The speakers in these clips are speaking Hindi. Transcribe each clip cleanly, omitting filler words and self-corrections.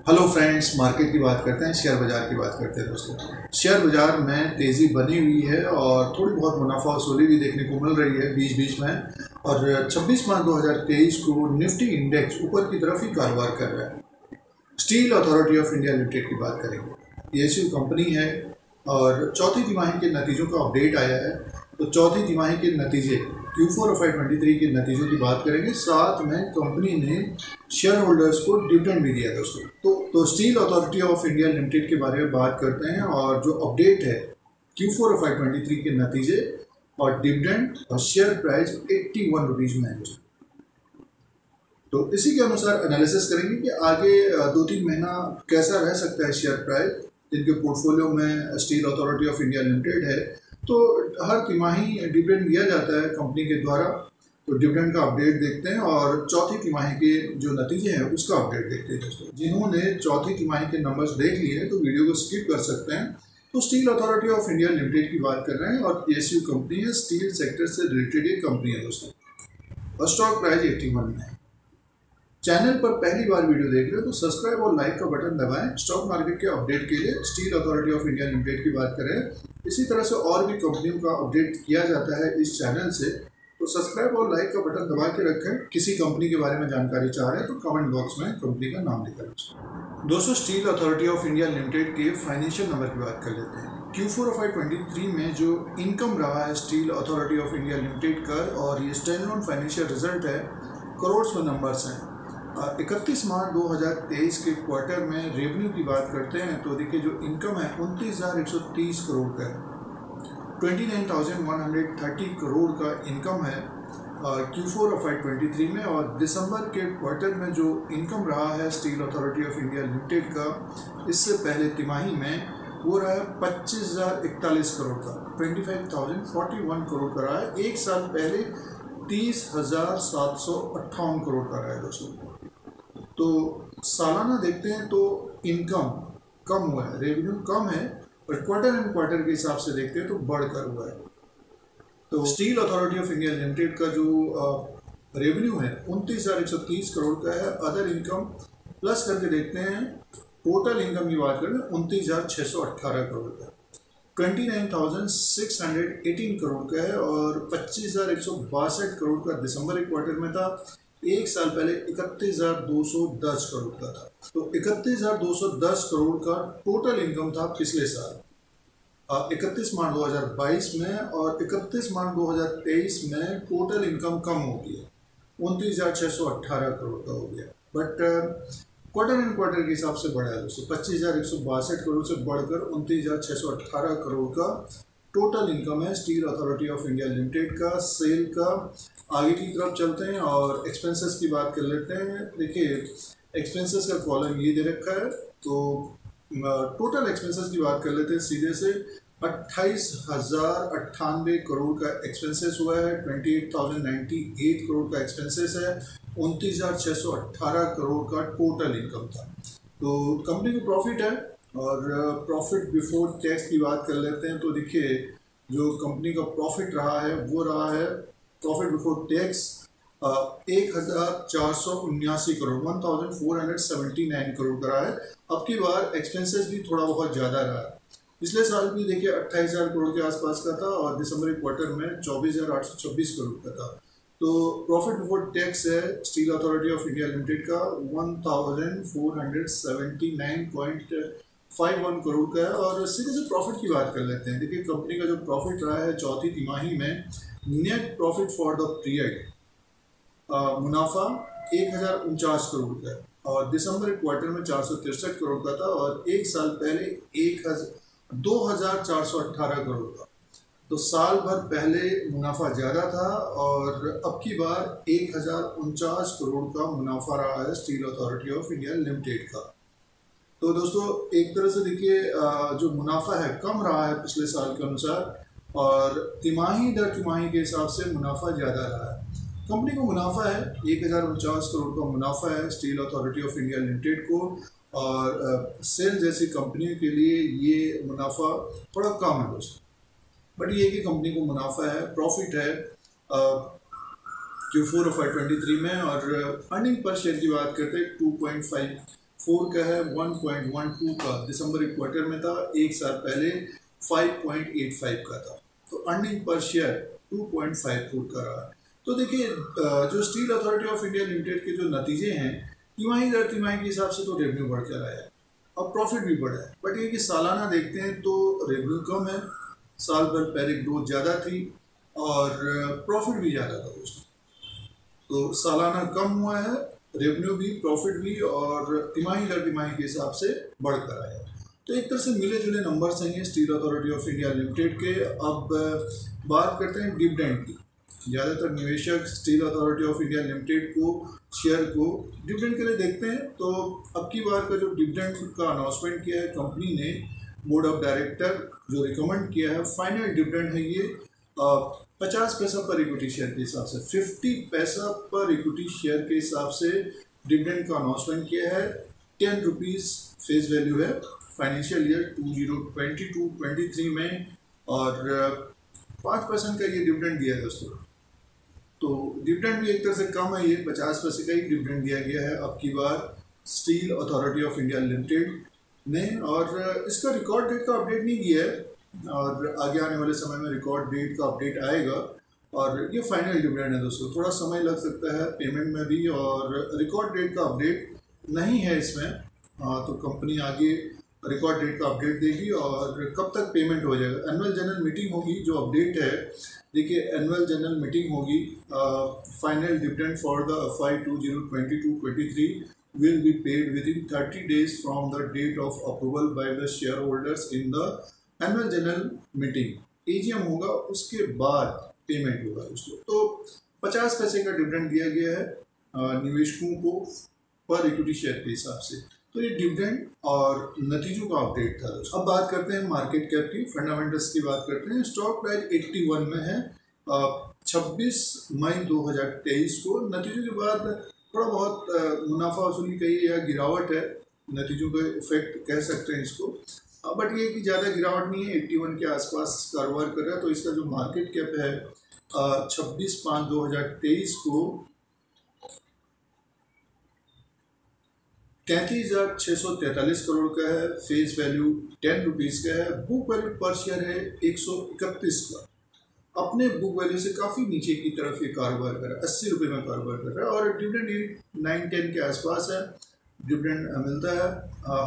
हेलो फ्रेंड्स, मार्केट की बात करते हैं, शेयर बाज़ार की बात करते हैं। दोस्तों, शेयर बाज़ार में तेज़ी बनी हुई है और थोड़ी बहुत मुनाफा वसूली भी देखने को मिल रही है बीच बीच में। और 26 मार्च 2023 को निफ्टी इंडेक्स ऊपर की तरफ ही कारोबार कर रहा है। Steel authority of India limited की बात करेंगे। पीएसयू कंपनी है और चौथी तिमाही के नतीजों का अपडेट आया है। तो चौथी तिमाही के नतीजे Q4 of FY23 के नतीजों की बात करेंगे। साथ में कंपनी ने शेयर होल्डर्स को डिविडेंड भी दिया दोस्तों। तो steel authority of India limited के बारे में बात करते हैं और जो अपडेट है Q4 of FY23 के नतीजे और डिविडेंड और शेयर प्राइस 81 रुपीज़ में है। तो इसी के अनुसार एनालिसिस करेंगे कि आगे 2-3 महीना कैसा रह सकता है शेयर प्राइस। जिनके पोर्टफोलियो में steel authority of India limited है, तो हर तिमाही डिविडेंड दिया जाता है कंपनी के द्वारा। तो डिविडेंड का अपडेट देखते हैं और चौथी तिमाही के जो नतीजे हैं उसका अपडेट देखते हैं। दोस्तों, जिन्होंने चौथी तिमाही के नंबर्स देख लिए हैं तो वीडियो को स्किप कर सकते हैं। तो steel authority of India limited की बात कर रहे हैं और पीएसयू कंपनी है, स्टील सेक्टर से रिलेटेड ये कंपनी है दोस्तों। और स्टॉक प्राइस 81 में है। चैनल पर पहली बार वीडियो देख रहे हो तो सब्सक्राइब और लाइक का बटन दबाएं। स्टॉक मार्केट के अपडेट के लिए steel authority of India limited की बात करें। इसी तरह से और भी कंपनियों का अपडेट किया जाता है इस चैनल से, तो सब्सक्राइब और लाइक का बटन दबा के रखें। किसी कंपनी के बारे में जानकारी चाह रहे हैं तो कमेंट बॉक्स में कंपनी का नाम लिखा रखें। दोस्तों, steel authority of India limited के फाइनेंशियल नंबर की बात कर लेते हैं। Q4 of FY23 में जो इनकम रहा है steel authority of India limited का, और ये स्टैंडअलोन फाइनेंशियल रिजल्ट है, करोड़ में नंबर्स हैं। 31 मार्च 2023 के क्वार्टर में रेवेन्यू की बात करते हैं तो देखिए जो इनकम है 29,130 करोड़ का है। 29,130 करोड़ का इनकम है Q4 of FY23 में। और दिसंबर के क्वार्टर में जो इनकम रहा है steel authority of India limited का, इससे पहले तिमाही में वो रहा है 25,041 करोड़ का, 25,041 करोड़ का रहा है। एक साल पहले 30,758 करोड़ का रहा है दोस्तों। तो सालाना देखते हैं तो इनकम कम हुआ है, रेवेन्यू कम है, और क्वार्टर एंड क्वार्टर के हिसाब से देखते हैं तो बढ़कर हुआ है। तो steel authority of India limited का जो रेवेन्यू है 29,130 करोड़ का है। अदर इनकम प्लस करके देखते हैं, टोटल इनकम की बात करें 29,618 करोड़ का, 29,618 करोड़ का है। और 25,162 करोड़ का दिसंबर के क्वार्टर में था। एक साल पहले 31,210 करोड़ का था। तो 31,210 करोड़ का टोटल इनकम था पिछले साल 31 मार्च 2022 में, और 31 मार्च 2023 में टोटल इनकम कम हो गया, 29,618 करोड़ का हो गया। बट क्वार्टर एंड क्वार्टर के हिसाब से बढ़ा है दोस्तों। 25,162 करोड़ से बढ़कर 29,618 करोड़ का टोटल इनकम है steel authority of India limited का, सेल का। आगे की तरफ चलते हैं और एक्सपेंसेस की बात कर लेते हैं। देखिए, एक्सपेंसेस का कॉलम ये दे रखा है, तो टोटल एक्सपेंसेस की बात कर लेते हैं सीधे से। 28,098 करोड़ का एक्सपेंसेस हुआ है, 28,098 करोड़ का एक्सपेंसेस है, 29,618 करोड़ का टोटल इनकम था। तो कंपनी को प्रॉफिट है। और प्रॉफिट बिफोर टैक्स की बात कर लेते हैं तो देखिए जो कंपनी का प्रॉफिट रहा है वो रहा है profit before tax 1,479 crore, 1,479 crore का रहा है। अब की बार एक्सपेंसेस भी थोड़ा बहुत ज़्यादा रहा है। पिछले साल भी देखिए 28,000 करोड़ के आसपास का था और दिसंबर के क्वार्टर में 24,826 करोड़ का था। तो प्रॉफिट बिफोर टैक्स है steel authority of India limited का 1,479.51 करोड़ का है। और सीधे से प्रॉफिट की बात कर लेते हैं। देखिए, कंपनी का जो प्रॉफिट रहा है चौथी तिमाही में, net profit for the period मुनाफा 1,049 करोड़ का है, और दिसंबर क्वार्टर में 463 करोड़ का था, और एक साल पहले 2,418 करोड़ का। तो साल भर पहले मुनाफा ज़्यादा था और अब की बार 1,049 करोड़ का मुनाफा रहा है steel authority of India limited का। तो दोस्तों, एक तरह से देखिए जो मुनाफा है कम रहा है पिछले साल के अनुसार, और तिमाही दर तिमाही के हिसाब से मुनाफा ज़्यादा रहा है। कंपनी को मुनाफा है 1,049 करोड़ का मुनाफा है steel authority of India limited को, और सेल जैसी कंपनियों के लिए ये मुनाफा थोड़ा कम है दोस्तों। बट ये कि कंपनी को मुनाफा है, प्रॉफिट है Q4 of FY23 में। और अर्निंग पर शेयर की बात करते हैं 4 का है, 1.12 का दिसंबर क्वार्टर में था, एक साल पहले 5.85 का था। तो अर्निंग पर शेयर 2.54 का रहा है। तो देखिए जो steel authority of India limited के जो नतीजे हैं, तिमाही दर तिमाही के हिसाब से तो रेवेन्यू बढ़ कर आया है और प्रॉफिट भी बढ़ा है, बट ये कि सालाना देखते हैं तो रेवेन्यू कम है, साल भर पहले ग्रोथ ज़्यादा थी और प्रॉफिट भी ज़्यादा था दोस्तों। तो सालाना कम हुआ है, रेवेन्यू भी, प्रॉफिट भी, और तिमाही दर तिमाही के हिसाब से बढ़कर आया। तो एक तरह से मिले जुले नंबर्स हैं ये steel authority of India limited के। अब बात करते हैं डिविडेंड की। ज़्यादातर निवेशक steel authority of India limited को, शेयर को डिविडेंड के लिए देखते हैं। तो अब की बार का जो डिविडेंड का अनाउंसमेंट किया है कंपनी ने, बोर्ड ऑफ डायरेक्टर जो रिकमेंड किया है, फाइनल डिविडेंड है ये 50 पैसा पर इक्विटी शेयर के हिसाब से, 50 पैसा पर इक्विटी शेयर के हिसाब से डिविडेंड का अनाउंसमेंट किया है। 10 रुपीज़ फेस वैल्यू है फाइनेंशियल ईयर 2022-23 में, और 5% का ये डिविडेंड दिया है दोस्तों। तो डिविडेंड भी एक तरह से कम है, ये 50 पैसे का ही डिविडेंड दिया गया है अब की बार steel authority of India limited ने। और इसका रिकॉर्ड डेट का अपडेट नहीं किया है, और आगे आने वाले समय में रिकॉर्ड डेट का अपडेट आएगा। और ये फाइनल डिविडेंड है दोस्तों, थोड़ा समय लग सकता है पेमेंट में भी, और रिकॉर्ड डेट का अपडेट नहीं है इसमें। तो कंपनी आगे रिकॉर्ड डेट का अपडेट देगी और कब तक पेमेंट हो जाएगा। एनुअल जनरल मीटिंग होगी, जो अपडेट है देखिए, एनुअल जनरल मीटिंग होगी, final dividend for the FY 2022-23 will be paid within 30 days from the date of approval by the shareholders in the annual general meeting। AGM होगा, उसके बाद पेमेंट होगा दोस्तों। तो 50 पैसे का डिविडेंड दिया गया है निवेशकों को पर इक्विटी शेयर के हिसाब से। तो ये डिविडेंड और नतीजों का अपडेट था। अब बात करते हैं मार्केट कैप की, फंडामेंटल्स की बात करते हैं। स्टॉक प्राइस 81 में है 26 मई 2023 को। नतीजों के बाद थोड़ा बहुत मुनाफा वसूली कही या गिरावट है, नतीजों का इफेक्ट कह सकते हैं इसको, बट ये कि ज़्यादा गिरावट नहीं है, 81 के आसपास कारोबार कर रहा है। तो इसका जो मार्केट कैप है 26/5/2023 को 33,643 करोड़ का है। फेस वैल्यू 10 रुपीज़ का है। बुक वैल्यू पर शेयर है 131 का। अपने बुक वैल्यू से काफ़ी नीचे की तरफ ये कारोबार कर रहा है, 80 रुपये में कारोबार कर रहा है। और डिविडेंड 9-10 के आसपास है, डिविडेंड मिलता है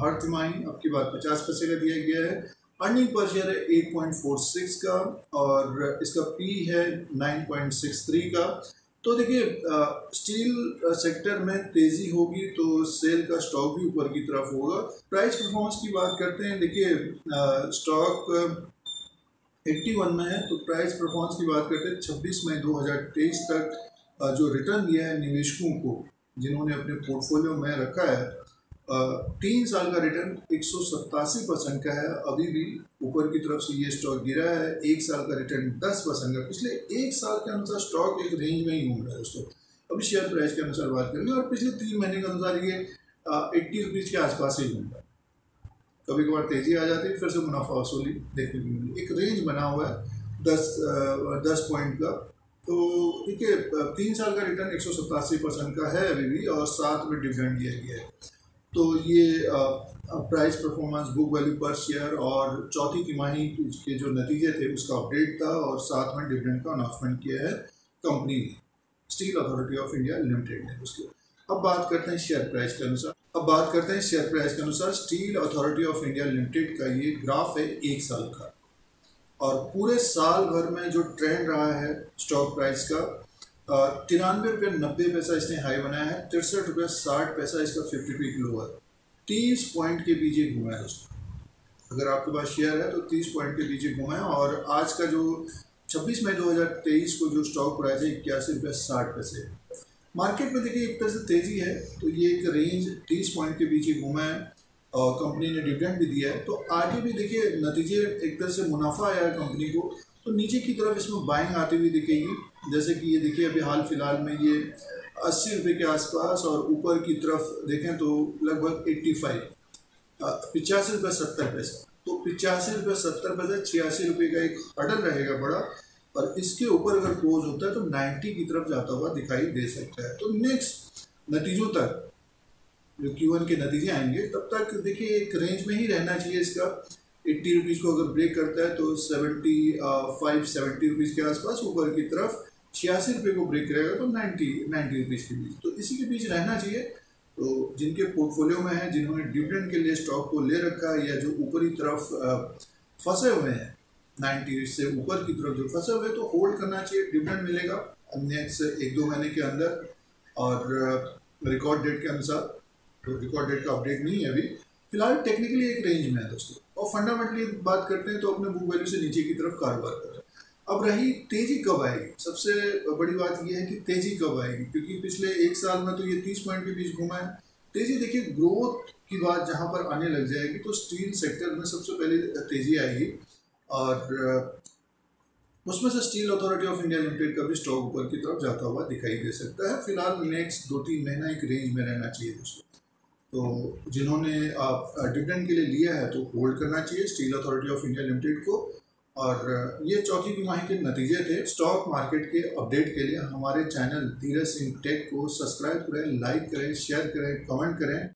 हर तिमाही। अब की बात 50 पैसे का दिया गया है। अर्निंग पर शेयर है 8.46 का, और इसका पी है 9.63 का। तो देखिए स्टील सेक्टर में तेज़ी होगी तो सेल का स्टॉक भी ऊपर की तरफ होगा। प्राइस परफॉर्मेंस की बात करते हैं, देखिए स्टॉक 81 में है, तो प्राइस परफॉर्मेंस की बात करते हैं 26 मई 2023 तक जो रिटर्न दिया है निवेशकों को जिन्होंने अपने पोर्टफोलियो में रखा है, 3 साल का रिटर्न 187% का है। अभी भी ऊपर की तरफ से ये स्टॉक गिरा है। 1 साल का रिटर्न 10% का। पिछले 1 साल के अनुसार स्टॉक एक रेंज में ही घूम रहा है दोस्तों। अभी शेयर प्राइस के अनुसार बात करेंगे, और पिछले 3 महीने के अनुसार ये 80 रुपीज़ के आसपास ही घूम रहा है। कभी कभार तेज़ी आ जाती है, फिर से मुनाफा वसूली देखने को मिली। एक रेंज बना हुआ है 10 पॉइंट का। तो देखिए 3 साल का रिटर्न 187% का है अभी भी, और साथ में डिविडेंड दिया गया है। तो ये प्राइस परफॉर्मेंस, बुक वैल्यू पर शेयर और चौथी तिमाही के जो नतीजे थे उसका अपडेट था, और साथ में डिविडेंड का अनाउंसमेंट किया है कंपनी ने, steel authority of India limited ने उसके। अब बात करते हैं शेयर प्राइस के अनुसार। Steel authority of India limited का ये ग्राफ है 1 साल का, और पूरे साल भर में जो ट्रेंड रहा है स्टॉक प्राइस का, 93.90 इसने हाई बनाया है, 63.60 इसका 52 किलो है। 30 पॉइंट के पीछे घूमा है दोस्तों। अगर आपके पास शेयर है तो 30 पॉइंट के पीछे घूमा है। और आज का जो 26 मई 2023 को जो स्टॉक प्राइस है 81.60। मार्केट में देखिए एक तरह से तेज़ी है, तो ये एक रेंज 30 पॉइंट के पीछे घूमा है, और कंपनी ने डिविडेंड भी दिया है। तो आगे भी देखिए नतीजे, एक तरह से मुनाफा आया है कंपनी को, तो नीचे की तरफ इसमें बाइंग आती हुई दिखेगी। जैसे कि ये देखिए अभी हाल फिलहाल में ये 80 रुपये के आसपास, और ऊपर की तरफ देखें तो लगभग 85 तो 85.70 86 रुपये का एक हडल रहेगा बड़ा, और इसके ऊपर अगर क्लोज होता है तो 90 की तरफ जाता हुआ दिखाई दे सकता है। तो नेक्स्ट नतीजों तक जो Q1 के नतीजे आएंगे तब तक देखिए एक रेंज में ही रहना चाहिए इसका। 80 रुपीज़ को अगर ब्रेक करता है तो 70 रुपीज़ के आसपास ऊपर की तरफ, 86 रुपये को ब्रेक करेगा तो 90 रुपीज़ के बीच, तो इसी के बीच रहना चाहिए। तो जिनके पोर्टफोलियो में है, जिन्होंने डिविडेंड के लिए स्टॉक को ले रखा है या जो ऊपरी तरफ फंसे हुए हैं 90 से ऊपर की तरफ जो फंसे हुए, तो होल्ड करना चाहिए। डिविडेंड मिलेगा नेक्स्ट 1-2 महीने के अंदर और रिकॉर्ड डेट के अनुसार, तो रिकॉर्ड डेट का अपडेट नहीं है अभी फिलहाल। टेक्निकली एक रेंज में है दोस्तों, और फंडामेंटली बात करते हैं तो अपने बुक वैल्यू से नीचे की तरफ कारोबार कर रहे हैं। अब रही तेजी कब आएगी, सबसे बड़ी बात यह है कि तेजी कब आएगी, क्योंकि पिछले 1 साल में तो ये 30 पॉइंट के बीच घुमा है। तेजी देखिए ग्रोथ की बात जहां पर आने लग जाएगी तो स्टील सेक्टर में सबसे पहले तेजी आएगी, और उसमें से steel authority of India limited का भी स्टॉक ऊपर की तरफ जाता हुआ दिखाई दे सकता है। फिलहाल नेक्स्ट 2-3 महीना एक रेंज में रहना चाहिए दोस्तों। तो जिन्होंने डिविडेंड के लिए लिया है तो होल्ड करना चाहिए steel authority of India limited को। और ये चौथी तिमाही के नतीजे थे। स्टॉक मार्केट के अपडेट के लिए हमारे चैनल धीरज सिंह टेक को सब्सक्राइब करें, लाइक करें, शेयर करें, कमेंट करें।